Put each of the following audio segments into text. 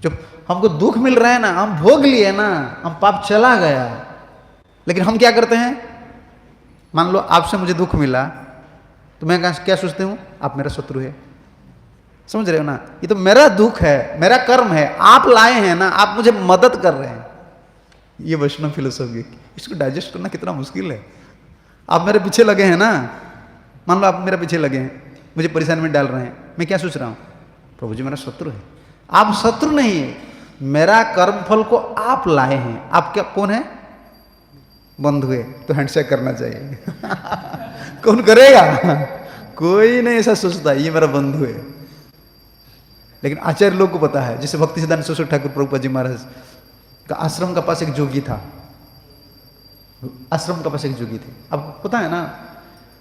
जब हमको दुख मिल रहा है ना, हम भोग लिए ना, हम पाप चला गया, लेकिन हम क्या करते हैं? मान लो आपसे मुझे दुख मिला तो मैं क्या सोचते हूँ? आप मेरा शत्रु है। समझ रहे हो ना? ये तो मेरा दुख है, मेरा कर्म है, आप लाए हैं ना, आप मुझे मदद कर रहे हैं। ये वैष्णव फिलोसॉफी, इसको डाइजेस्ट करना कितना मुश्किल है। आप मेरे पीछे लगे हैं ना, मान लो आप मेरे पीछे लगे हैं, मुझे परेशानी में डाल रहे हैं, मैं क्या सोच रहा हूँ? प्रभु जी मेरा शत्रु है। आप शत्रु नहीं है, मेरा कर्मफल को आप लाए हैं। आप क्या कौन है? बंधु है, तो हैंडशेक करना चाहिए। कौन करेगा? कोई नहीं ऐसा सोचता, ये मेरा बंधु है। लेकिन आचार्य लोग को पता है, जैसे भक्ति सिद्धांत सरस्वती ठाकुर प्रभुपाद जी महाराज का आश्रम का पास एक जोगी था, आश्रम का पास एक जोगी थे। आपको पता है ना,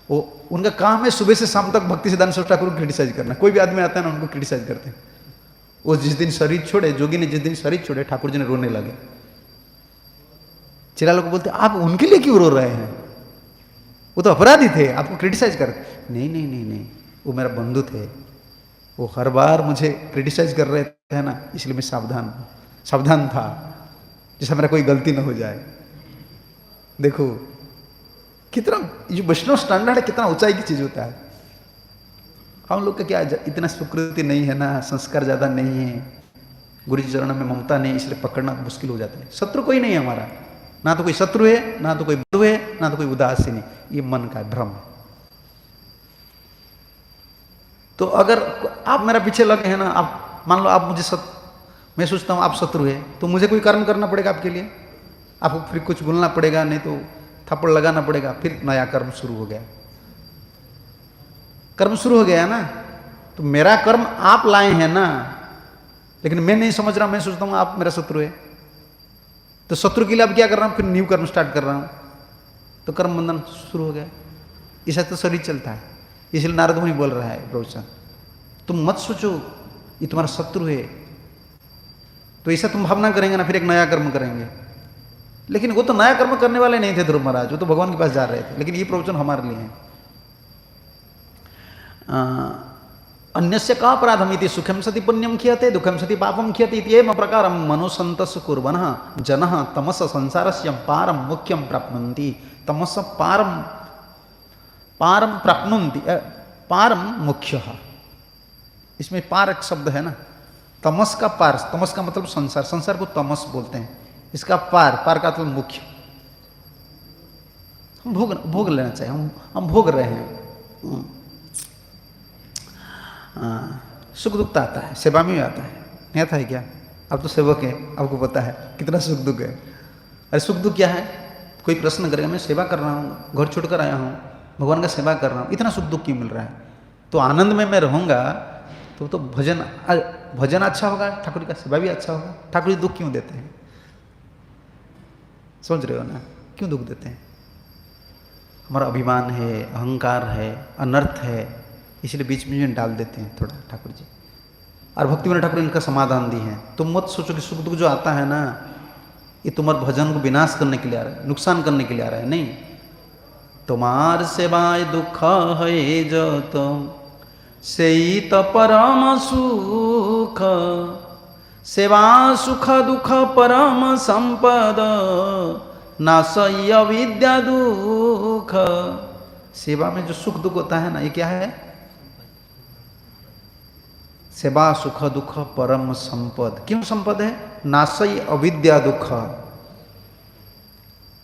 वो उनका काम है सुबह से शाम तक भक्ति सिद्धांत सरस्वती ठाकुर को क्रिटिसाइज करना। कोई भी आदमी आता है ना, उनको क्रिटिसाइज करते हैं। वो जिस दिन शरीर छोड़े, जोगी ने जिस दिन शरीर छोड़े, ठाकुर जी ने रोने लगे। चिरा लोग बोलते आप उनके लिए क्यों रो रहे हैं? वो तो अपराधी थे, आपको क्रिटिसाइज कर। नहीं नहीं नहीं नहीं, वो मेरा बंधु थे, वो हर बार मुझे क्रिटिसाइज कर रहे थे ना, इसलिए मैं सावधान था, जैसे मेरा कोई गलती ना हो जाए। देखो कितना जो वैष्णव स्टैंडर्ड है, कितना ऊंचाई की चीज होता है। हम लोग का क्या इतना सुकृति नहीं है ना, संस्कार ज्यादा नहीं है, गुरु जी चरणों में ममता नहीं, इसलिए पकड़ना मुश्किल हो जाता है। शत्रु कोई नहीं है हमारा, ना तो कोई शत्रु है, ना तो कोई बंधु है, ना तो कोई उदासीन है। ये मन का भ्रम है। तो अगर आप मेरा पीछे लगे हैं ना, आप मान लो आप मुझे मैं सोचता हूँ आप शत्रु है, तो मुझे कोई कर्म करना पड़ेगा आपके लिए, आपको फिर कुछ बोलना पड़ेगा, नहीं तो थप्पड़ लगाना पड़ेगा, फिर नया कर्म शुरू हो गया। कर्म शुरू हो गया ना, तो मेरा कर्म आप लाए हैं ना, लेकिन मैं नहीं समझ रहा, मैं सोचता हूँ आप मेरा शत्रु है। तो शत्रु के लिए अब क्या कर रहा हूँ? फिर न्यू कर्म स्टार्ट कर रहा हूँ, तो कर्म बंधन शुरू हो गया। ऐसा तो शरीर चलता है। इसलिए नारद मुनि बोल रहा है, प्रवचन तुम मत सोचो ये तुम्हारा शत्रु है, तो ऐसा तुम भावना करेंगे ना, फिर एक नया कर्म करेंगे। लेकिन वो तो नया कर्म करने वाले नहीं थे ध्रुव महाराज, वो तो भगवान के पास जा रहे थे। लेकिन ये प्रवचन हमारे लिए है। अन्यस्य का अपराधम इति सुखम सति पुण्यम खियते दुखम सति पापम खियते इत्येवं प्रकारं मनुसंतस कुर्वनः जनः तमस संसारस्य पारम मुख्यम प्राप्नुवन्ति। तमस पारम प्राप्नुवन्ति, पारम मुख्यः। इसमें पार एक शब्द है ना, तमस का पार, तमस का मतलब संसार, संसार को तमस बोलते हैं। इसका पार का मतलब मुख्य। हम भोग लेना चाहिए, हम भोग रहे हैं। सुख दुख तो आता है, सेवा में भी आता है, नहीं आता है क्या? अब तो सेवक है, आपको पता है कितना सुख दुख है। अरे सुख दुख क्या है? कोई प्रश्न करेगा, मैं सेवा कर रहा हूँ, घर छोड़कर आया हूँ, भगवान का सेवा कर रहा हूँ, इतना सुख दुख क्यों मिल रहा है? तो आनंद में मैं रहूँगा तो भजन अच्छा होगा, ठाकुर जी का सेवा भी अच्छा होगा। ठाकुर जी दुख क्यों देते हैं? समझ रहे हो ना, क्यों दुख देते हैं? हमारा अभिमान है, अहंकार है, अनर्थ है, इसलिए बीच में डाल देते हैं थोड़ा ठाकुर जी। और भक्ति विनोद ठाकुर इनका समाधान दी है। तुम मत सोचो कि सुख दुख जो आता है ना, ये तुम्हारे भजन को विनाश करने के लिए आ रहा है, नुकसान करने के लिए आ रहा है। नहीं, तुम्हार सेवाय दुख है जो तुम सेई तो परम सुख, सेवा सुख दुख परम संपद, नासय विद्या दुख। सेवा में जो सुख दुख होता है ना, ये क्या है? सेवा सुख दुख परम संपद। क्यों संपद है? नासई अविद्या दुख,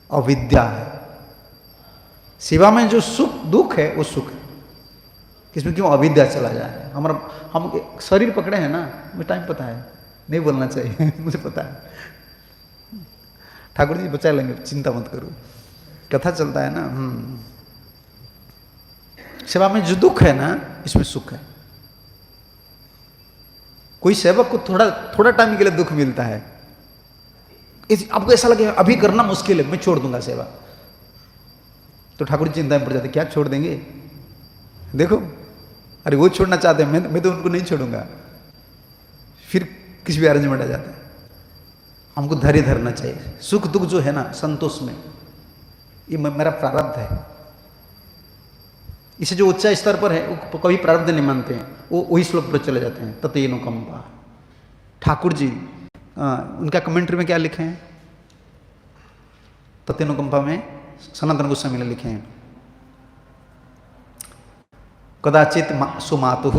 अविद्या है। सेवा में जो सुख दुख है वो सुख है, इसमें क्यों अविद्या चला जाए? हम शरीर पकड़े हैं ना, मुझे टाइम पता है, नहीं बोलना चाहिए मुझे पता है। ठाकुर जी बचा लेंगे, चिंता मत करो, कथा चलता है ना। सेवा में जो दुख है ना, इसमें सुख है। कोई सेवक को थोड़ा टाइम के लिए दुख मिलता है, आपको ऐसा लगे अभी करना मुश्किल है, मैं छोड़ दूंगा सेवा, तो ठाकुर जी चिंता में पड़ जाते, क्या छोड़ देंगे? देखो, अरे वो छोड़ना चाहते हैं, मैं तो उनको नहीं छोड़ूंगा। फिर किसी भी अरेंजमेंट आ जाता है। हमको धैर्य धरना चाहिए। सुख दुख जो है ना, संतोष में, ये मेरा प्रारब्ध है। इसे जो उच्च स्तर पर है वो कभी प्रारब्ध नहीं मानते हैं, वो वही श्लोक पर चले जाते हैं, ततेनो कंपा। ठाकुर जी उनका कमेंट्री में क्या लिखे हैं, तत्वनुकंपा में सनातन गोस्वामी ने लिखे हैं, कदाचित सुमातु,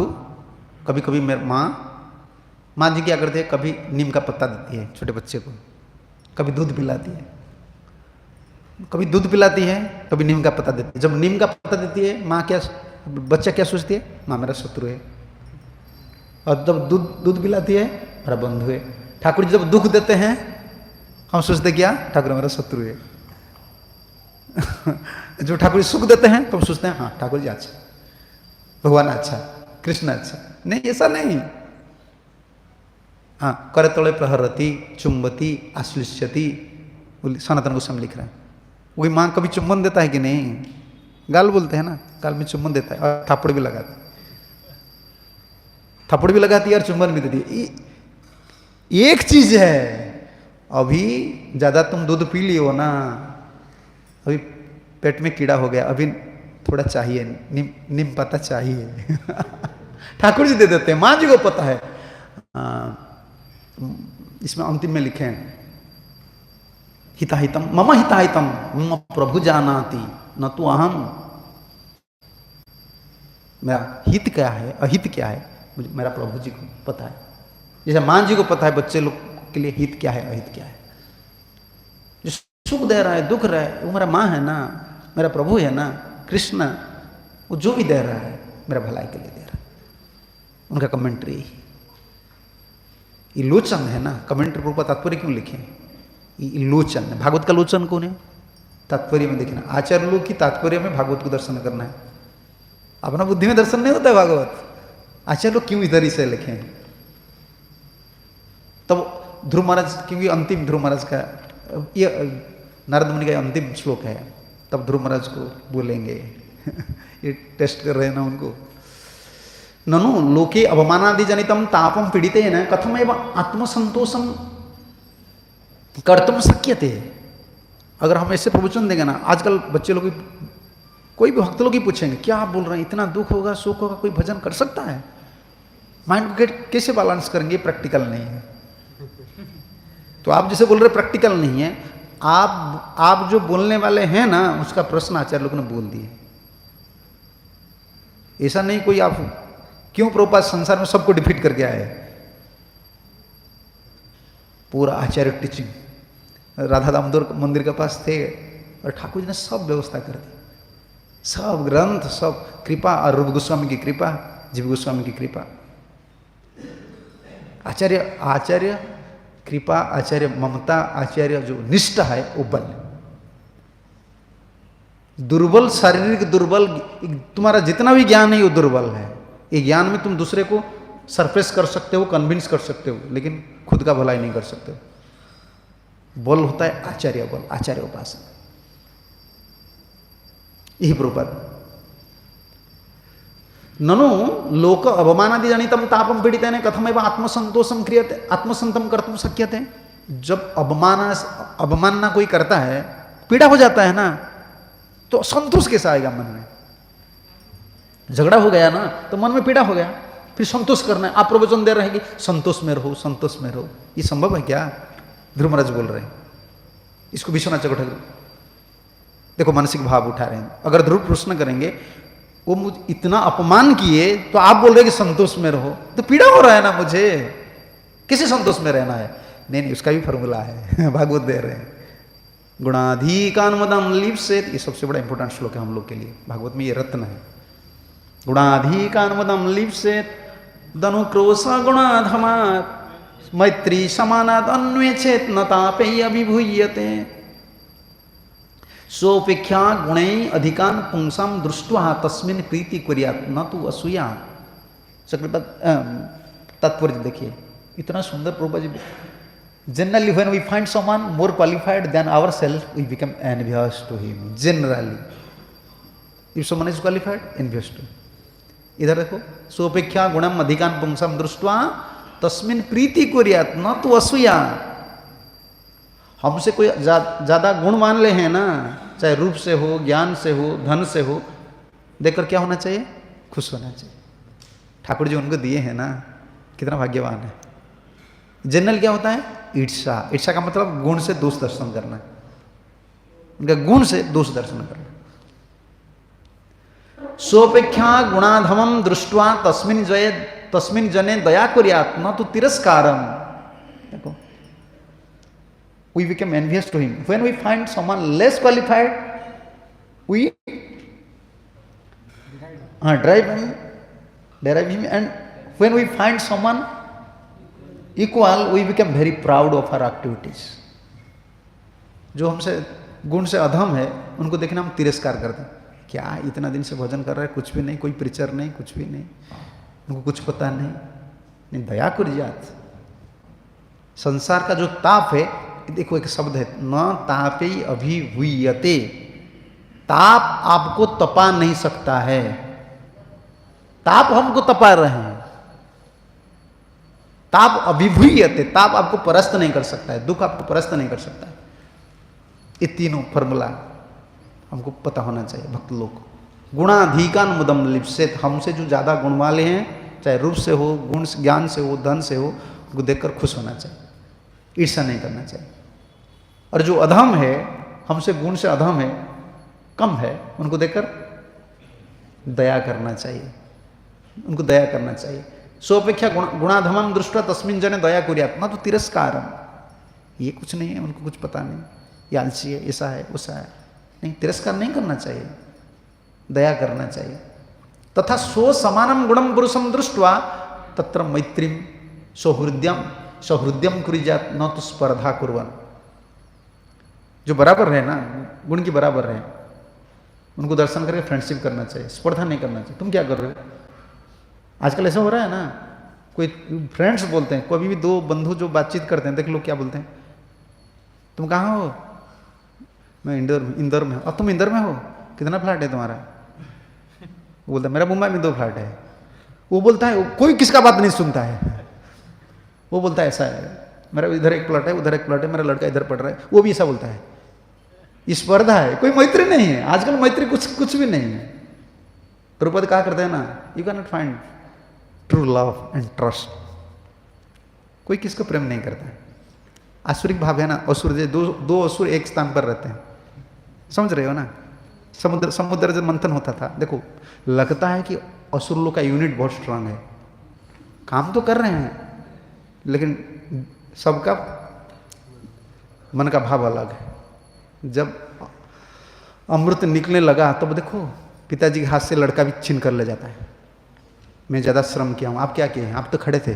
कभी कभी मेरी माँ जी क्या करती है, कभी नीम का पत्ता देती है छोटे बच्चे को, कभी दूध पिलाती है, कभी दूध पिलाती है, कभी नीम का पत्ता देती है। जब नीम का पत्ता देती है माँ क्या, बच्चा क्या सोचती है, माँ मेरा शत्रु है, और जब दूध पिलाती है मेरा बंधु है। ठाकुर जी जब दुख देते हैं हम सोचते क्या, ठाकुर मेरा शत्रु है। जो ठाकुर जी सुख देते हैं तो हम सोचते हैं हाँ ठाकुर जी अच्छा, भगवान अच्छा, कृष्ण अच्छा। नहीं, ऐसा नहीं। हाँ, करतले प्रहरती चुंबती आश्लिष्यति, सनातन गोस्वामी लिख रहे हैं। वही माँ कभी चुम्बन देता है कि नहीं, गाल बोलते हैं ना, गाल में चुम्बन देता है और थप्पड़ भी लगाता है, थप्पड़ भी लगाती है और चुम्बन भी देती है। एक चीज है, अभी ज्यादा तुम दूध पी लियो ना, अभी पेट में कीड़ा हो गया, अभी थोड़ा चाहिए, नीम पत्ता चाहिए। ठाकुर जी दे देते हैं, माँ जी को पता है। इसमें अंतिम में लिखे हैं, हिताहितम मम हिताहितम मम प्रभु जानाति न तो अहम, मेरा हित क्या है अहित क्या है मुझे मेरा प्रभु जी को पता है। जैसे माँ जी को पता है बच्चे लोग के लिए हित क्या है अहित क्या है। जो सुख दे रहा है दुख रहा है वो मेरा माँ है ना, मेरा प्रभु है ना, कृष्ण, वो जो भी दे रहा है मेरा भलाई के लिए दे रहा है। उनका कमेंट्री ये लोचन है ना, कमेंट्री पर तात्पर्य क्यों लिखे, ये लोचन है। भागवत का लोचन कौन है, तात्पर्य में देखना। आचार्य लोग की तात्पर्य में भागवत को दर्शन करना है, अपना बुद्धि में दर्शन नहीं होता है भागवत। आचार्य लोग क्यों इधर ही से लिखे, तब ध्रुव महाराज, क्योंकि अंतिम ध्रुव महाराज का ये नारद मुनि का अंतिम श्लोक है, तब ध्रुव महाराज को बोलेंगे। ये टेस्ट कर रहे हैं ना उनको। ननु लोके अवमानादि जनितम तापम पीड़िते न कथमेव आत्मसंतोषम कर्तुम शक्यते। अगर हम ऐसे प्रवचन देंगे ना, आजकल बच्चे लोग कोई भी भक्त लोग ही पूछेंगे क्या आप बोल रहे हैं, इतना दुख होगा सुख होगा, कोई भजन कर सकता है? माइंड को कैसे बैलेंस करेंगे, प्रैक्टिकल नहीं है। तो आप जैसे बोल रहे प्रैक्टिकल नहीं है, आप जो बोलने वाले हैं ना उसका प्रश्न आचार्य लोग ने बोल दिए। ऐसा नहीं कोई आप क्यों प्रभुपाद संसार में सबको डिफीट करके आए, पूरा आचार्य टीचिंग, राधा दामोदर मंदिर के पास थे और ठाकुर जी ने सब व्यवस्था कर दी, सब ग्रंथ, सब कृपा, और रूप गोस्वामी की कृपा, जीव गोस्वामी की कृपा, आचार्य कृपा, आचार्य ममता, आचार्य जो निष्ठा है वो बल। दुर्बल शारीरिक दुर्बल, तुम्हारा जितना भी ज्ञान है वो दुर्बल है। ये ज्ञान में तुम दूसरे को सरफेस कर सकते हो, कन्विंस कर सकते हो, लेकिन खुद का भलाई नहीं कर सकते हो। बल होता है आचार्य बल, आचार्य उपासना। यही प्रभुपाद। ननु लोक अवमानादि जनितम तापम पीड़ितेन कथमेव आत्मसंतोषम क्रियते आत्मसंतम कर्तुम शक्यते। जब अवमानना कोई करता है, पीड़ा हो जाता है ना, तो संतोष कैसे आएगा मन में? झगड़ा हो गया ना तो मन में पीड़ा हो गया, फिर संतोष करना है। आप प्रवचन दे रहे हैं कि संतोष में रहो, संतोष में रहो, ये संभव है क्या? ध्रुव महाराज बोल रहे हैं इसको। विश्वनाथ चक्रवर्ती देखो मानसिक भाव उठा रहे हैं। अगर ध्रुव प्रश्न करेंगे वो मुझे इतना अपमान किए तो आप बोल रहे कि संतोष में रहो, तो पीड़ा हो रहा है ना मुझे, किसी संतोष में रहना है? नहीं, उसका भी फॉर्मूला है, भागवत दे रहे हैं। गुणाधिकान्मदम लिप्सेत, ये सबसे बड़ा इंपॉर्टेंट श्लोक है हम लोग के लिए, भागवत में ये रत्न है। गुणाधिकान्मदम लिप्सेत दनुक्रोश गुणाधमात् मैत्री समानात् अन्वेषेत न तापै अभिभूयते सोपेक्षा गुणै अधिकान पुंसाम दृष्ट्वा तस्मिन् प्रीति कुर्यात् न तु असूया। तात्पर्य देखिए, इतना सुंदर Prabhupada ji. Generally, when we find someone more qualified than ourselves, we become envious to him. Generally, if someone is qualified, envious to him. इधर देखो, सोपेक्षा गुणम अधिकान पुंसाम दृष्ट्वा तस्मिन् प्रीति कुर्यात् न तु असूया। हमसे कोई ज्यादा गुण मान ले हैं ना, चाहे रूप से हो, ज्ञान से हो, धन से हो, देखकर क्या होना चाहिए? खुश होना चाहिए। ठाकुर जी उनको दिए हैं ना, कितना भाग्यवान है। जनरल क्या होता है? ईर्षा। ईर्षा का मतलब गुण से दोष दर्शन करना, उनका गुण से दोष दर्शन करना। सोपेक्षा गुणाधमम दृष्ट्वा तस्मिन जने दया कुर्यात् न तो तिरस्कारम। देखो, we become envious to him. When we find someone less qualified, we derive him, and when we find someone equal, we become very proud of our activities. जो हमसे गुण से अधम है उनको देखना हम तिरस्कार करते हैं। क्या इतना दिन से भजन कर रहा है, कुछ भी नहीं, कोई प्रीचर नहीं, कुछ भी नहीं, उनको कुछ पता नहीं। दया कुर्यात्। संसार का जो ताप है, देखो एक शब्द है, न तापे अभिभूयते। ताप आपको तपा नहीं सकता है, ताप हमको तपा रहे हैं। ताप अभिभूयते, ताप आपको परस्त नहीं कर सकता है, दुख आपको परस्त नहीं कर सकता है। ये तीनों फॉर्मूला हमको पता होना चाहिए भक्त लोग को। गुणाधिकान मुदम लिप्सेत, हमसे जो ज़्यादा गुण वाले हैं, चाहे रूप से हो, गुण ज्ञान से हो, धन से हो, उनको देखकर खुश होना चाहिए, ईर्ष्या नहीं करना चाहिए। और जो अधम है, हमसे गुण से अधम है, कम है, उनको देखकर दया करना चाहिए, उनको दया करना चाहिए। सोपेक्षा गुणाधमम दृष्टा तस्मिन जने दया कुर्यात् न तो तिरस्कारम। ये कुछ नहीं है, उनको कुछ पता नहीं, ये आलसी है, ऐसा है, वैसा है, नहीं, तिरस्कार नहीं करना चाहिए, दया करना चाहिए। तथा सो समानम गुणम पुरुषम दृष्ट्वा तत्र मैत्रीम सौहृद्यम कुर्यात् न तो स्पर्धा कुर्वन्। जो बराबर रहे ना, गुण की बराबर रहे, उनको दर्शन करके फ्रेंडशिप करना चाहिए, स्पर्धा नहीं करना चाहिए। तुम क्या कर रहे हो? आजकल ऐसा हो रहा है ना, कोई फ्रेंड्स बोलते हैं, कभी भी दो बंधु जो बातचीत करते हैं, देख लो क्या बोलते हैं, तुम कहाँ हो? मैं इंदौर में हूँ। अब तुम इंदौर में हो, कितना फ्लैट है तुम्हारा? वो बोलता है मेरा मुंबई में 2 फ्लैट है। वो बोलता है, कोई किसका बात नहीं सुनता है, वो बोलता है ऐसा है, मेरा इधर एक प्लॉट है, उधर एक प्लॉट है, मेरा लड़का इधर पढ़ रहा है, वो भी ऐसा बोलता है। ये स्पर्धा है, कोई मैत्री नहीं है। आजकल मैत्री कुछ भी नहीं है। प्रभुपाद कहा करते हैं ना, you can not find true love and trust. कोई किसको प्रेम नहीं करता है। आसुरिक भाव है ना, असुर, दो असुर एक स्थान पर रहते हैं, समझ रहे हो ना? समुद्र जब मंथन होता था, देखो लगता है कि असुर लोग का यूनिट बहुत स्ट्रांग है, काम तो कर रहे हैं, लेकिन सबका मन का भाव अलग है। जब अमृत निकलने लगा तब देखो पिताजी के हाथ से लड़का भी छीन कर ले जाता है। मैं ज़्यादा श्रम किया हूँ, आप क्या किए हैं? आप तो खड़े थे,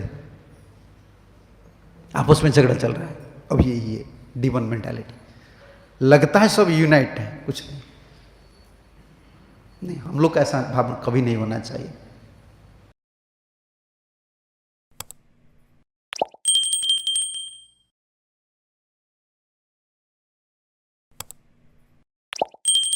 आपस में झगड़ा चल रहा है। अब यही है डिवन मेंटालिटी। लगता है सब यूनाइट है, कुछ नहीं। हम लोग का ऐसा भाव कभी नहीं होना चाहिए।